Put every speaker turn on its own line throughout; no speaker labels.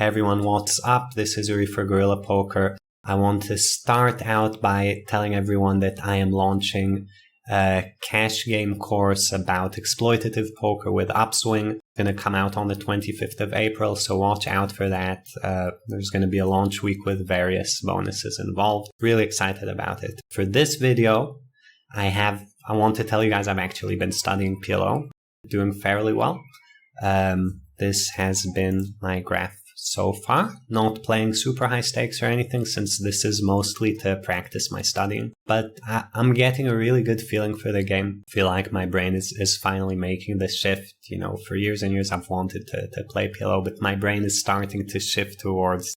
Hey everyone, what's up? This is Uri for Guerrilla Poker. I want to start out by telling everyone that I am launching a cash game course about exploitative poker with UPSWING. It's going to come out on the 25th of April, so watch out for that. There's going to be a launch week with various bonuses involved. Really excited about it. For this video, I want to tell you guys I've actually been studying PLO, doing fairly well. This has been my graph so far, not playing super high stakes or anything, since this is mostly to practice my studying. But I'm getting a really good feeling for the game. I feel like my brain is finally making the shift. You know, for years and years I've wanted to play PLO, but my brain is starting to shift towards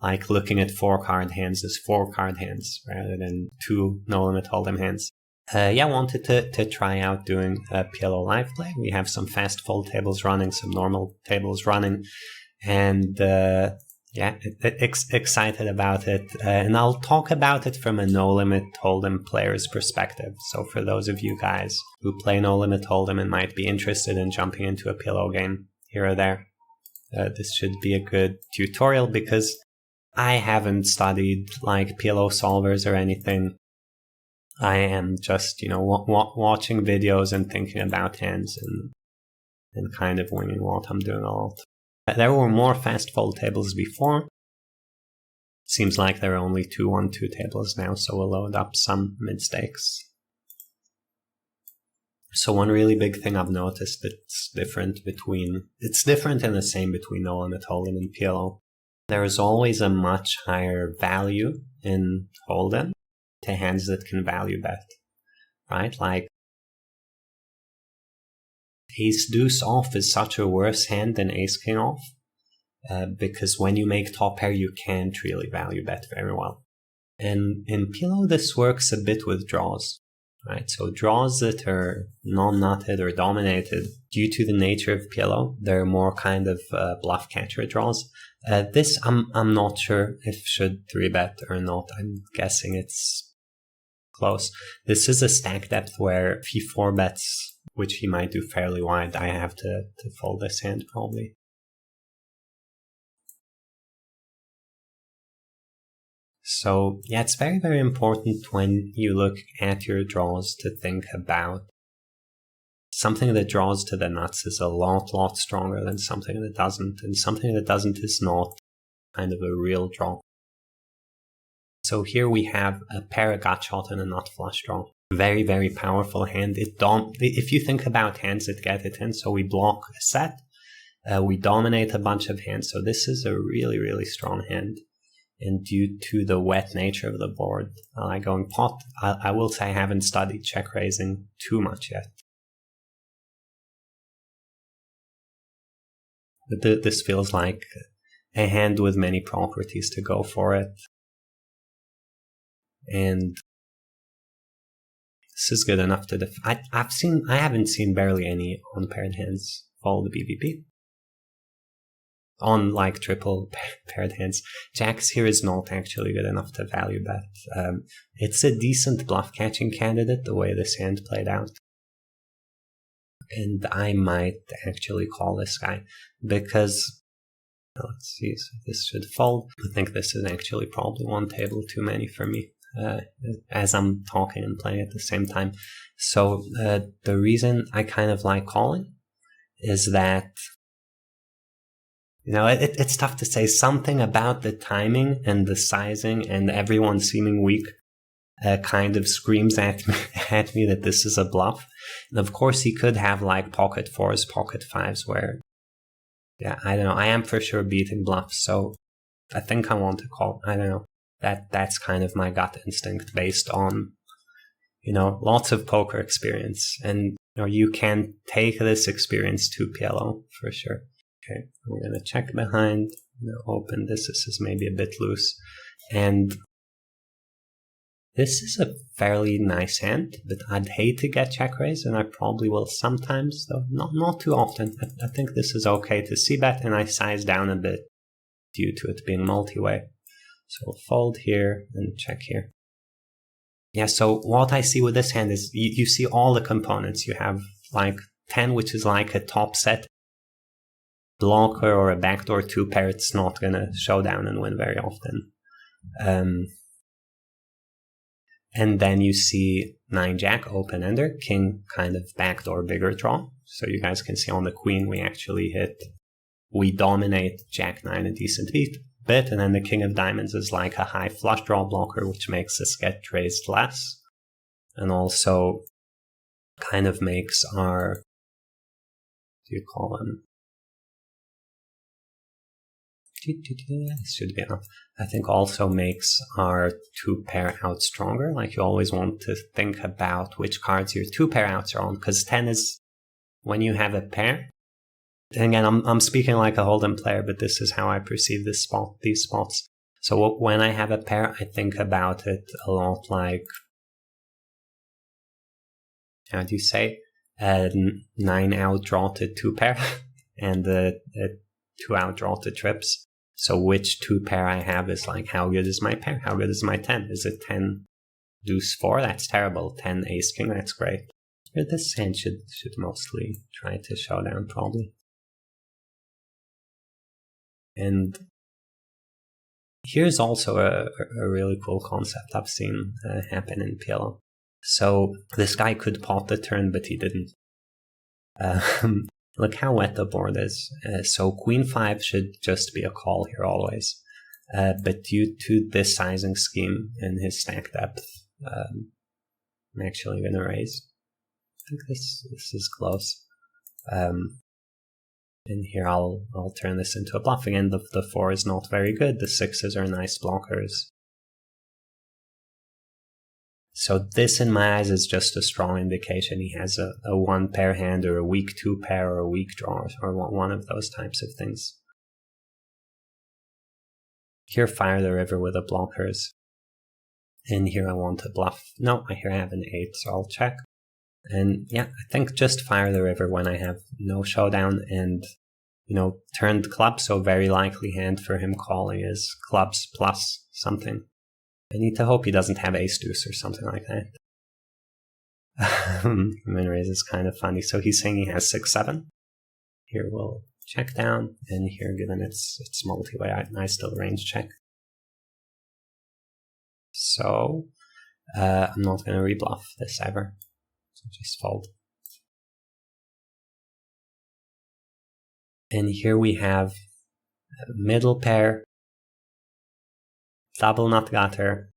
like looking at 4-card hands as 4-card hands rather than 2 no-limit hold'em hands. I wanted to try out doing a PLO live play. We have some fast fold tables running, some normal tables running, and excited about it. And I'll talk about it from a no-limit hold'em player's perspective. So for those of you guys who play no-limit hold'em and might be interested in jumping into a PLO game here or there, this should be a good tutorial because I haven't studied like PLO solvers or anything. I am just, you know, watching videos and thinking about hands and kind of winging what I'm doing a lot. There were more fast fold tables before. Seems like there are only 2-1-2 tables now, so we'll load up some mid stakes. So one really big thing I've noticed that's different and the same between no limit hold'em and PLO. There is always a much higher value in hold'em to hands that can value bet, right? Like ace deuce off is such a worse hand than ace king off because when you make top pair you can't really value bet very well. And in PLO this works a bit with draws, right? So draws that are non-nutted or dominated due to the nature of PLO, they're more kind of bluff catcher draws. This I'm not sure if should 3-bet or not. I'm guessing it's close. This is a stack depth where if he 4-bets, which he might do fairly wide, I have to fold this hand probably. So yeah, it's very, very important when you look at your draws to think about something that draws to the nuts is a lot stronger than something that doesn't, and something that doesn't is not kind of a real draw. So here we have a pair, a gut shot, and a nut flush draw. Very, very powerful hand. If you think about hands that get it in, so we block a set, we dominate a bunch of hands. So this is a really, really strong hand. And due to the wet nature of the board, I like going pot. I will say I haven't studied check raising too much yet. But this feels like a hand with many properties to go for it. And this is good enough to I haven't seen barely any unpaired hands fold the BVP. On like triple paired hands. Jacks here is not actually good enough to value bet. It's a decent bluff catching candidate the way this hand played out. And I might actually call this guy because, let's see, so this should fold. I think this is actually probably one table too many for me. As I'm talking and playing at the same time. So the reason I kind of like calling is that, you know, it's tough to say. Something about the timing and the sizing and everyone seeming weak kind of screams at me that this is a bluff. And of course he could have like pocket 4s, pocket 5s where, yeah, I don't know. I am for sure beating bluffs. So I think I want to call. I don't know. That's kind of my gut instinct based on, you know, lots of poker experience. And you know, you can take this experience to PLO for sure. Okay, we're going to check behind, open this. This is maybe a bit loose. And this is a fairly nice hand, but I'd hate to get check raised, and I probably will sometimes, though not too often. I think this is okay to c-bet, and I size down a bit due to it being multi-way. So we'll fold here and check here. Yeah, so what I see with this hand is you see all the components. You have like 10, which is like a top set. blocker or a backdoor 2-pair, it's not going to show down and win very often. And then you see 9-Jack open-ender, king kind of backdoor bigger draw. So you guys can see on the queen we dominate Jack-9 a decent bit, and then the king of diamonds is like a high flush draw blocker, which makes us get raised less, and also kind of makes our, this should be enough. I think also makes our 2-pair out stronger. Like, you always want to think about which cards your 2-pair outs are on, because 10 is when you have a pair. And again, I'm speaking like a Hold'em player, but this is how I perceive these spots. So when I have a pair, I think about it a lot like, how do you say, 9 out draw to 2-pair and a 2 out draw to trips. So which 2-pair I have is like, how good is my pair? How good is my 10? Is it 10 deuce 4? That's terrible. 10 ace king, that's great. But this hand should mostly try to show down, probably. And here's also a really cool concept I've seen happen in PLO. So this guy could pot the turn, but he didn't. Look how wet the board is. So queen 5 should just be a call here always. But due to this sizing scheme and his stack depth, I'm actually going to raise. I think this is close. And here I'll turn this into a bluff. Again, the 4 is not very good. The 6s are nice blockers. So this, in my eyes, is just a strong indication he has a 1-pair hand, or a weak 2-pair, or a weak draw, or one of those types of things. Here, fire the river with the blockers. And here I want to bluff. No, here I have an 8, so I'll check. And yeah, I think just fire the river when I have no showdown and, turned clubs. So very likely hand for him calling is clubs plus something. I need to hope he doesn't have ace deuce or something like that. Min raise is kind of funny. So he's saying he has 6-7. Here we'll check down, and here, given it's multi-way, I still range check. So I'm not going to rebluff this ever. So just fold. And here we have a middle pair, double nut gutter,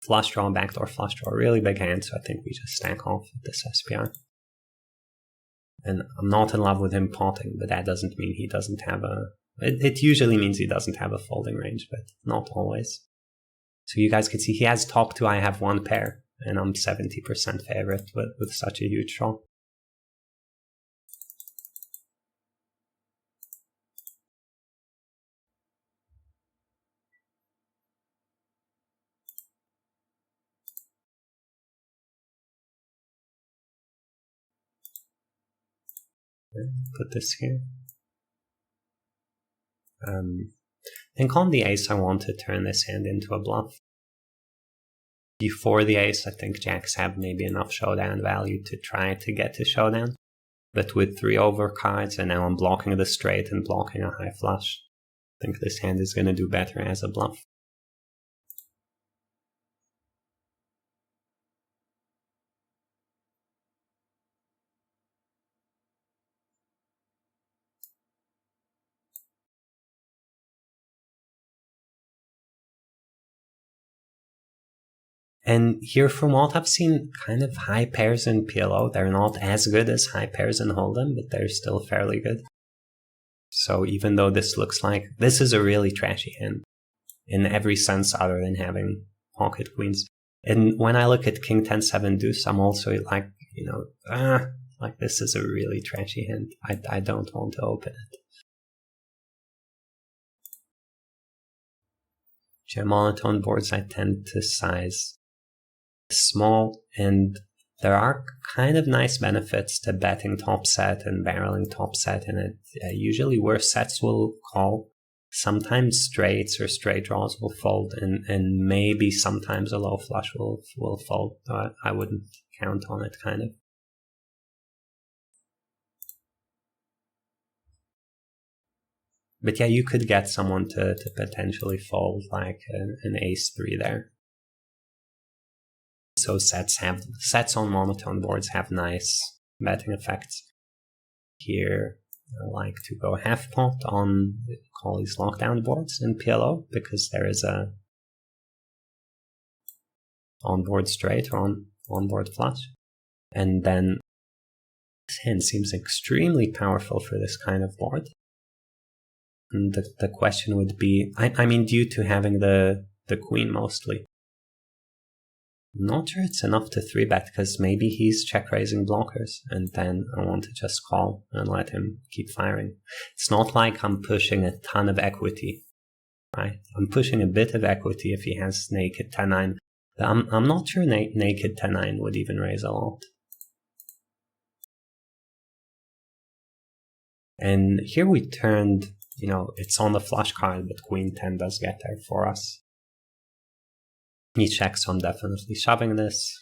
flush draw, backdoor flush draw, really big hand, so I think we just stack off with this SPR. And I'm not in love with him potting, but that doesn't mean he doesn't have it usually means he doesn't have a folding range, but not always. So you guys can see he has top 2, I have 1 pair, and I'm 70% favorite with such a huge draw. Put this here. I think on the ace I want to turn this hand into a bluff. Before the ace, I think jacks have maybe enough showdown value to try to get to showdown. But with 3 over cards, and now I'm blocking the straight and blocking a high flush, I think this hand is going to do better as a bluff. And here, from what I've seen, kind of high pairs in PLO, they're not as good as high pairs in Hold'em, but they're still fairly good. So even though this looks like, this is a really trashy hand in every sense other than having pocket queens. And when I look at King 10-7 deuce, I'm also like, like this is a really trashy hand. I don't want to open it. Monotone boards I tend to size small, and there are kind of nice benefits to betting top set and barreling top set, and it usually worse sets will call. Sometimes straights or straight draws will fold, and maybe sometimes a low flush will fold. I wouldn't count on it, kind of. But yeah, you could get someone to potentially fold like an ace-3 there. So sets on monotone boards have nice betting effects. Here, I like to go half pot on call these lockdown boards in PLO because there is a onboard straight or onboard flush. And then this hand seems extremely powerful for this kind of board. And the question would be, I mean, due to having the queen mostly. I'm not sure it's enough to 3-bet because maybe he's check-raising blockers and then I want to just call and let him keep firing. It's not like I'm pushing a ton of equity, right? I'm pushing a bit of equity if he has naked 10-9. I'm not sure naked 10-9 would even raise a lot. And here we turned, it's on the flush card, but queen 10 does get there for us. He checks, so I'm definitely shoving this.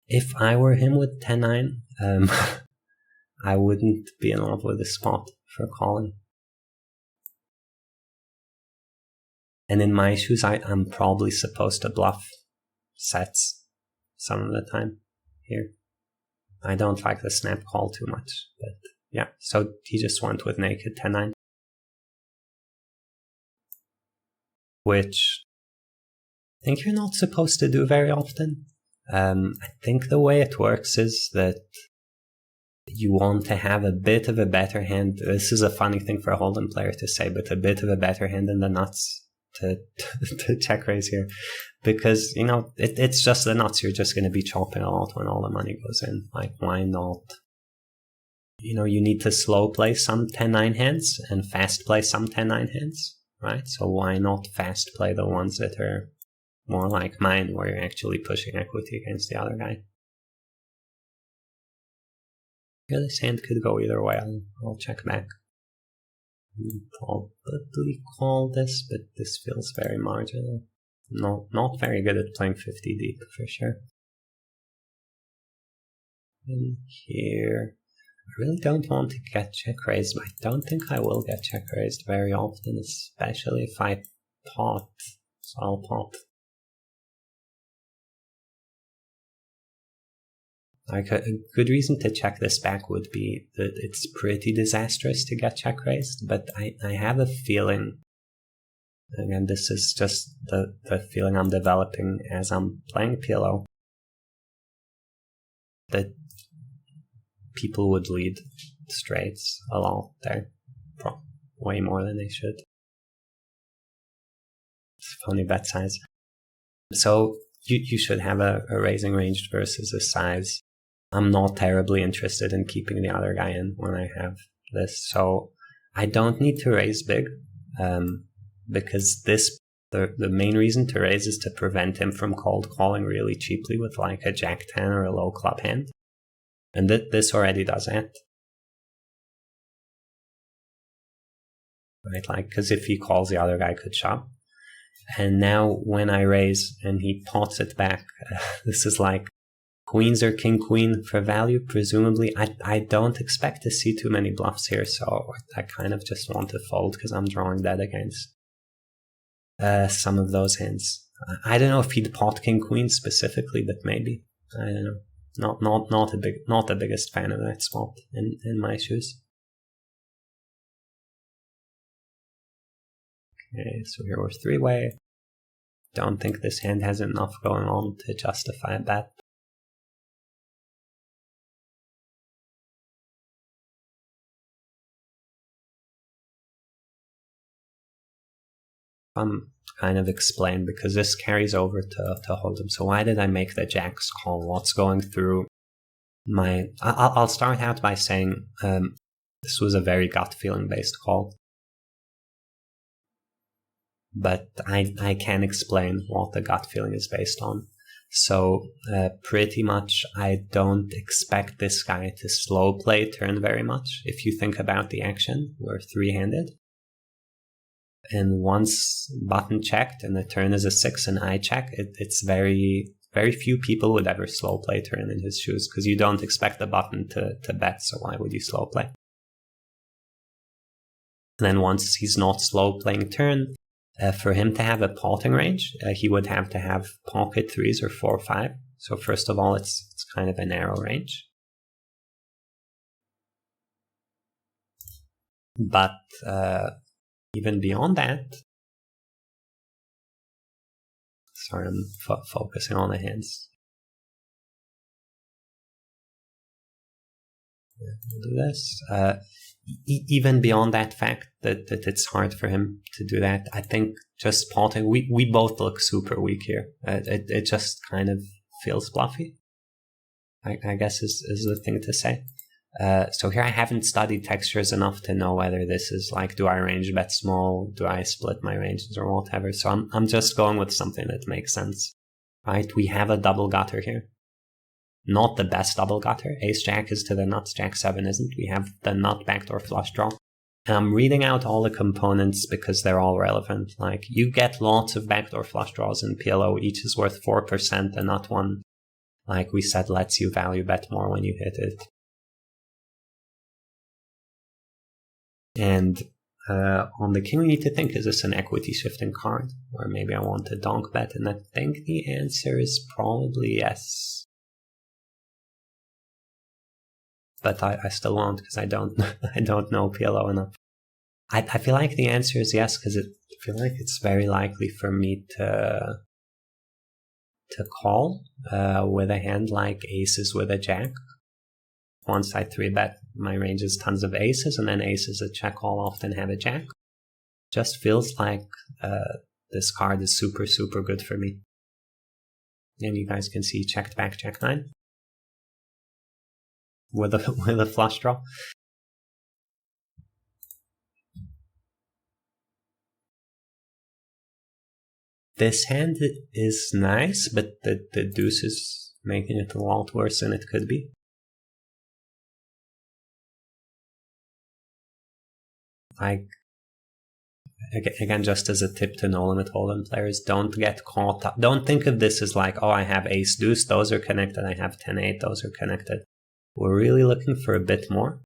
If I were him with 10-9, I wouldn't be in love with this spot for calling. And in my shoes, I'm probably supposed to bluff sets some of the time here. I don't like the snap call too much, but yeah. So he just went with naked 10-9. Which I think you're not supposed to do very often. I think the way it works is that you want to have a bit of a better hand. This is a funny thing for a Hold'em player to say, but a bit of a better hand in the nuts to check raise here. Because, it's just the nuts. You're just going to be chopping a lot when all the money goes in. Like, why not? You need to slow play some 10-9 hands and fast play some 10-9 hands, right? So why not fast play the ones that are more like mine, where you're actually pushing equity against the other guy? Yeah, this hand could go either way. I'll check back. Probably call this, but this feels very marginal. Not very good at playing 50 deep, for sure. And here, I really don't want to get check raised, but I don't think I will get check raised very often, especially if I pot. So I'll pot. Like a good reason to check this back would be that it's pretty disastrous to get check raised, but I have a feeling, again, this is just the feeling I'm developing as I'm playing PLO, that people would lead straights a lot there, way more than they should. It's a funny bet size. So you should have a raising range versus a size. I'm not terribly interested in keeping the other guy in when I have this, so I don't need to raise big, because the main reason to raise is to prevent him from cold calling really cheaply with like a jack 10 or a low club hand, and this already does that. Right, like, because if he calls, the other guy could shove. And now when I raise and he pots it back, this is like queens or king queen for value, presumably. I don't expect to see too many bluffs here, so I kind of just want to fold because I'm drawing dead against some of those hands. I don't know if he'd pot king queen specifically, but maybe. I don't know. Not the biggest fan of that spot in my shoes. Okay, so here we're 3-way. Don't think this hand has enough going on to justify a bet. Kind of explain, because this carries over to Hold'em. So why did I make the jacks call? What's going through my... I'll start out by saying this was a very gut feeling based call. But I can explain what the gut feeling is based on. So pretty much I don't expect this guy to slow play turn very much. If you think about the action, we're 3-handed. And once button checked and the turn is a 6 and I check, it's very few people would ever slow play turn in his shoes, because you don't expect the button to bet, so why would you slow play? And then once he's not slow playing turn, for him to have a potting range, he would have to have pocket 3s or 4 or 5. So first of all, it's kind of a narrow range. But even beyond that, sorry, I'm focusing on the hands. We'll do this. Even beyond that fact that it's hard for him to do that, I think just potting, we both look super weak here. It just kind of feels bluffy, I guess is the thing to say. So here I haven't studied textures enough to know whether this is like, do I range bet small? Do I split my ranges or whatever? So I'm just going with something that makes sense, right? We have a double gutter here. Not the best double gutter. Ace jack is to the nuts, jack 7 isn't. We have the nut backdoor flush draw. And I'm reading out all the components because they're all relevant. Like, you get lots of backdoor flush draws in PLO. Each is worth 4%. The nut one, like we said, lets you value bet more when you hit it. And on the king, we need to think, is this an equity shifting card? Or maybe I want to donk bet, and I think the answer is probably yes. But I still won't because I don't know PLO enough. I feel like the answer is yes because I feel like it's very likely for me to call with a hand like aces with a jack. Once I 3-bet, my range is tons of aces, and then aces at check call often have a jack. Just feels like this card is super, super good for me. And you guys can see checked back, jack 9. With a flush draw. This hand is nice, but the deuce is making it a lot worse than it could be. Like, again, just as a tip to no-limit hold'em players, don't get caught up. Don't think of this as like, oh, I have ace deuce, those are connected. I have 10-8, those are connected. We're really looking for a bit more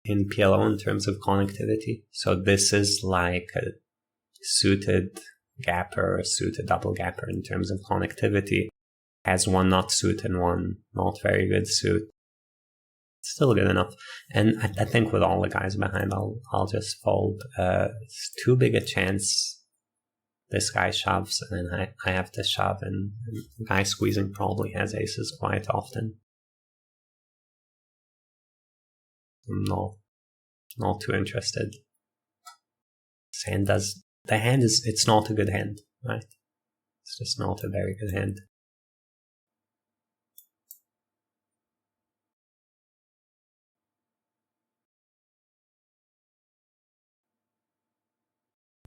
in PLO in terms of connectivity. So this is like a suited gapper or a suited double gapper in terms of connectivity. Has one not suit and one not very good suit. Still good enough. And I think with all the guys behind, I'll just fold. It's too big a chance this guy shoves, and then I have to shove, and the guy squeezing probably has aces quite often. I'm not too interested. This hand it's not a good hand, right? It's just not a very good hand.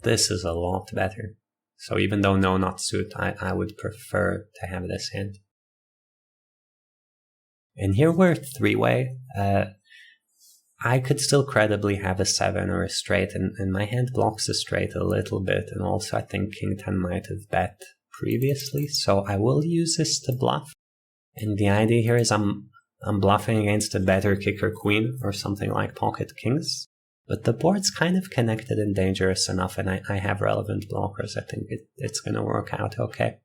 This is a lot better. So even though no not suit, I would prefer to have this hand. And here we're 3-way. I could still credibly have a 7 or a straight, and my hand blocks the straight a little bit, and also I think king 10 might have bet previously, so I will use this to bluff. And the idea here is I'm bluffing against a better kicker queen or something like pocket kings. But the board's kind of connected and dangerous enough, and I have relevant blockers. I think it's going to work out okay.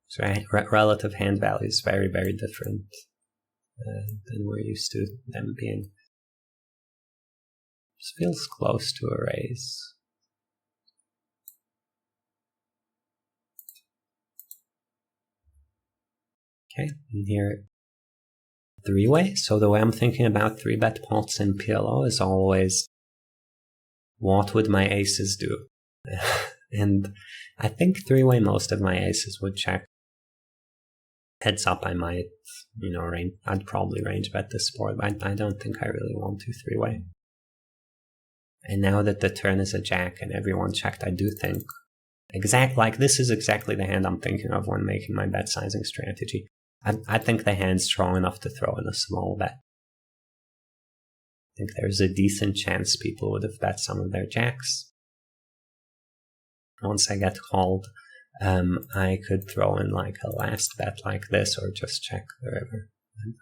So relative hand value is very, very different than we're used to them being. This feels close to a raise. Okay, and here 3-way. So the way I'm thinking about 3-bet pots in PLO is always, what would my aces do? And I think 3-way most of my aces would check. Heads up, I might, I'd probably range bet this board, but I don't think I really want to 3-way. And now that the turn is a jack and everyone checked, I do think this is exactly the hand I'm thinking of when making my bet sizing strategy. I think the hand's strong enough to throw in a small bet. I think there's a decent chance people would have bet some of their jacks. Once I get called, I could throw in like a last bet like this, or just check the river.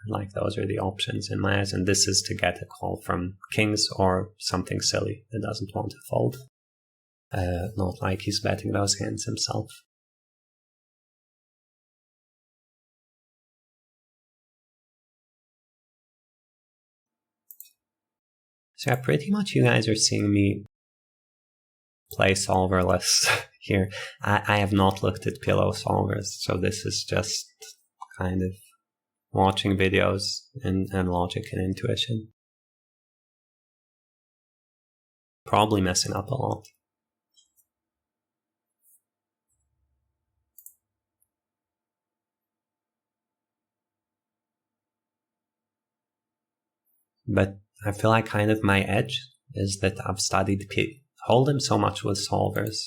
Like those are the options in my eyes, and this is to get a call from kings or something silly that doesn't want to fold. Not like he's betting those hands himself. So yeah, pretty much you guys are seeing me play solverless here. I have not looked at PLO solvers, so this is just kind of watching videos and logic and intuition. Probably messing up a lot. But I feel like kind of my edge is that I've studied Hold'em so much with solvers.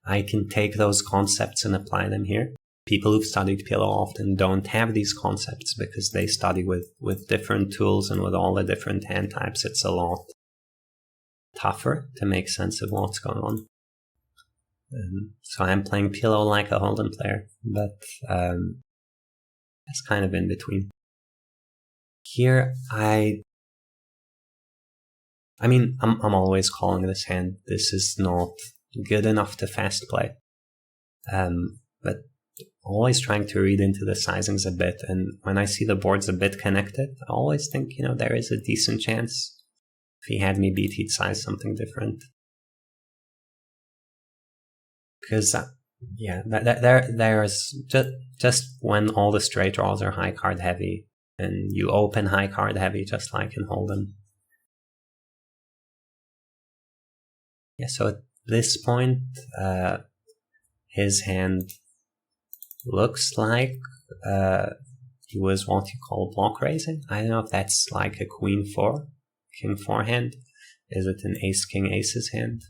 I can take those concepts and apply them here. People who've studied PLO often don't have these concepts because they study with different tools, and with all the different hand types, it's a lot tougher to make sense of what's going on. So I'm playing PLO like a Hold'em player, but it's kind of in between. Here, I mean, I'm always calling this hand. This is not good enough to fast play. But always trying to read into the sizings a bit. And when I see the board's a bit connected, I always think, there is a decent chance. If he had me beat, he'd size something different. Because, there's just when all the straight draws are high card heavy, and you open high card heavy just like in Hold'em. Yeah, so at this point, his hand looks like he was what you call block raising. I don't know if that's like a queen 4, king 4 hand. Is it an ace king aces hand?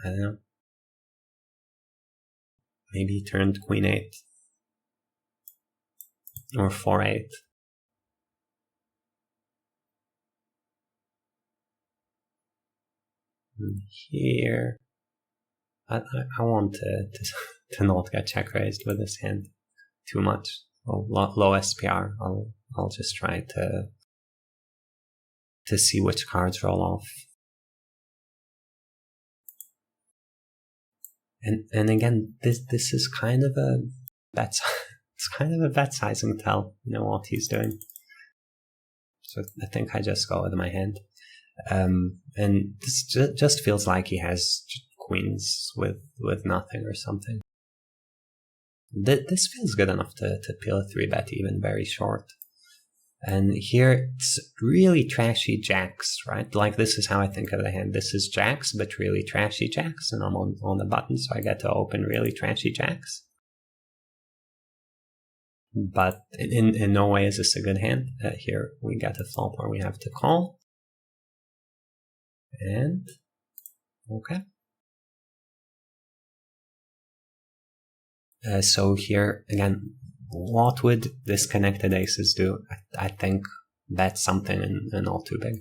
I don't know. Maybe he turned queen 8 or 4-8. Here, I want to not get check raised with this hand too much. Well, low SPR. I'll just try to see which cards roll off. And again, this is kind of a bet. It's kind of a bet sizing tell. What he's doing. So I think I just go with my hand. And this just feels like he has queens with nothing or something. This feels good enough to peel a 3-bet even very short. And here it's really trashy jacks, right? Like this is how I think of the hand. This is jacks, but really trashy jacks, and I'm on the button, so I get to open really trashy jacks. But in no way is this a good hand. Here we get a flop where we have to call. And, okay. So here, again, what would disconnected aces do? I think that's something and not too big.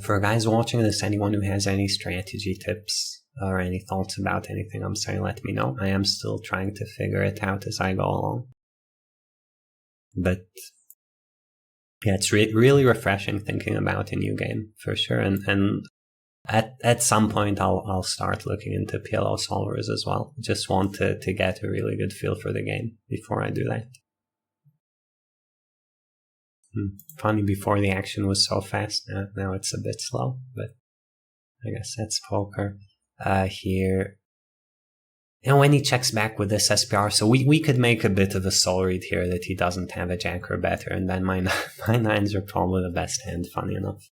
For guys watching this, anyone who has any strategy tips or any thoughts about anything I'm saying, let me know. I am still trying to figure it out as I go along. But yeah, it's really refreshing thinking about a new game, for sure. And at some point, I'll start looking into PLO solvers as well. Just want to get a really good feel for the game before I do that. Funny, before the action was so fast, now it's a bit slow, but I guess that's poker. Here, And when he checks back with this SPR, so we could make a bit of a soul read here that he doesn't have a jack or better, and then my nines are probably the best hand, funny enough.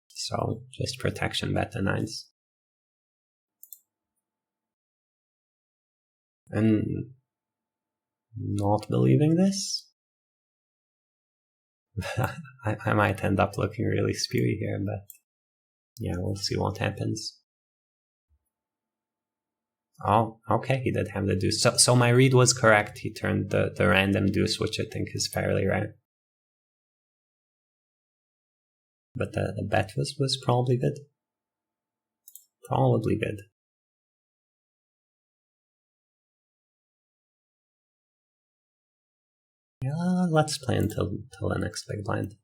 So just protection bet the nines. And not believing this? I might end up looking really spewy here, but yeah, we'll see what happens. Oh, okay, he did have the deuce. So my read was correct. He turned the random deuce, which I think is fairly rare. But the bet was probably good. Probably good. Yeah, let's play until the next big blind.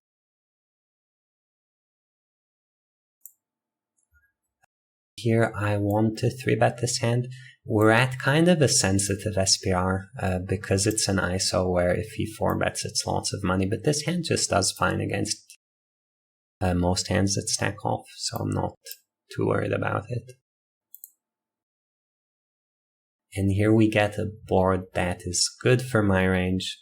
Here I want to 3-bet this hand. We're at kind of a sensitive SPR because it's an ISO where if he 4-bets it's lots of money, but this hand just does fine against most hands that stack off, so I'm not too worried about it. And here we get a board that is good for my range.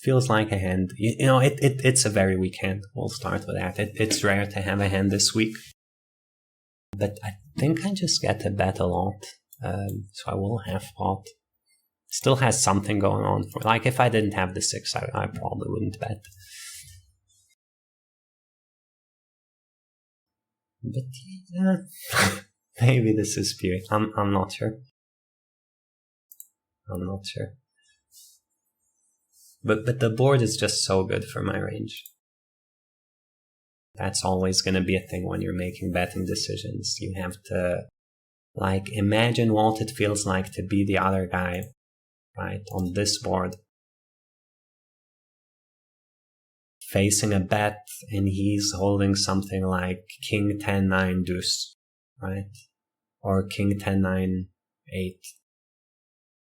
Feels like a hand, you know, it's a very weak hand. We'll start with that. It's rare to have a hand this weak. But I think I just get to bet a lot, so I will have pot. Still has something going on. For like, if I didn't have the 6, I probably wouldn't bet. But yeah, maybe this is spirit. I'm not sure. I'm not sure. But the board is just so good for my range. That's always going to be a thing when you're making betting decisions. You have to, like, imagine what it feels like to be the other guy, right, on this board. Facing a bet, and he's holding something like King 10-9 deuce, right? Or King 10-9 8.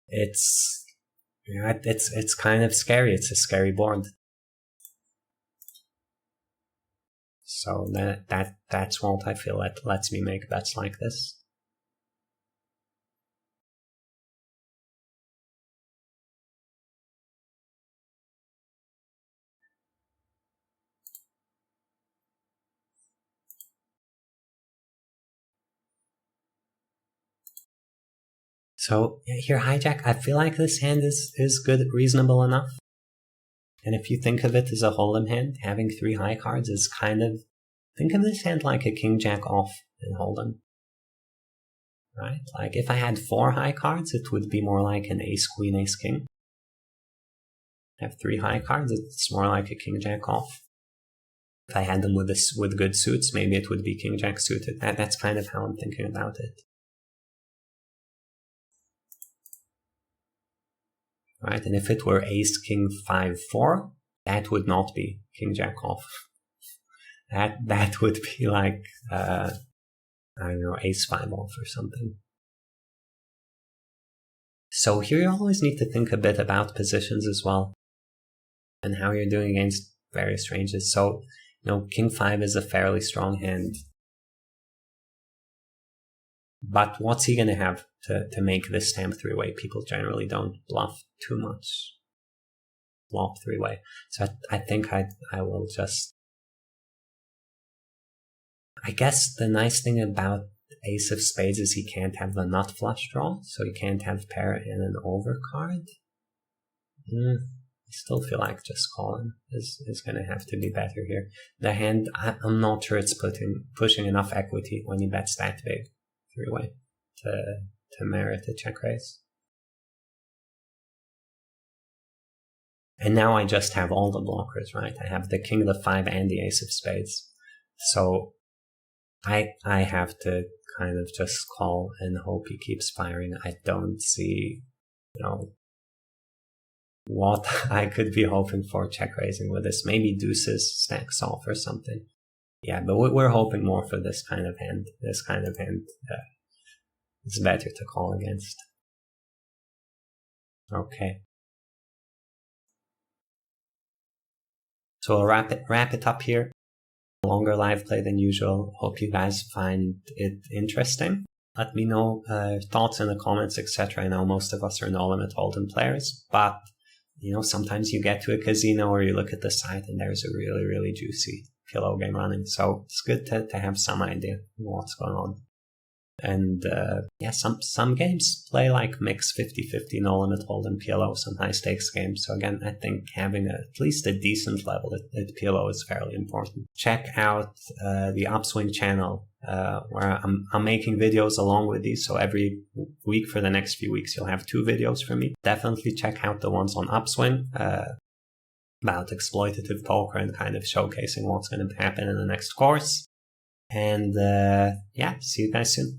It's kind of scary. It's a scary board. So that's what I feel that lets me make bets like this. So here, hijack, I feel like this hand is good, reasonable enough. And if you think of it as a hold'em hand, having 3 high cards is kind of, think of this hand like a king jack off in hold'em. Right? Like if I had 4 high cards, it would be more like an ace queen, ace king. I have 3 high cards, it's more like a king jack off. If I had them with good suits, maybe it would be king jack suited. That's kind of how I'm thinking about it. Right, and if it were ace king 5-4, that would not be king jack off. That would be like I don't know, ace 5 off or something. So here you always need to think a bit about positions as well, and how you're doing against various ranges. So, you know, king 5 is a fairly strong hand. But what's he going to have to make this stamp 3-way? People generally don't bluff too much. Flop 3-way. So I think I will just... I guess the nice thing about ace of spades is he can't have the nut flush draw, so he can't have pair and an overcard. I still feel like just calling is going to have to be better here. The hand, I'm not sure it's pushing enough equity when he bets that big 3-way to merit a check raise. And now I just have all the blockers, right? I have the king, the 5, and the ace of spades. So I have to kind of just call and hope he keeps firing. I don't see, you know, what I could be hoping for check raising with this. Maybe deuces stacks off or something. Yeah, but we're hoping more for this kind of hand. This kind of hand is better to call against. Okay. So I'll wrap it up here. Longer live play than usual. Hope you guys find it interesting. Let me know thoughts in the comments, etc. I know most of us are no limit hold'em players, but sometimes you get to a casino or you look at the site and there's a really, really juicy PLO game running. So it's good to have some idea of what's going on. And some games play like mix 50-50 no limit hold'em PLO, some high stakes games. So again, I think having at least a decent level at PLO is fairly important. Check out the UPSWING channel where I'm making videos along with these. So every week for the next few weeks, you'll have 2 videos from me. Definitely check out the ones on UPSWING about exploitative poker and kind of showcasing what's going to happen in the next course. And see you guys soon.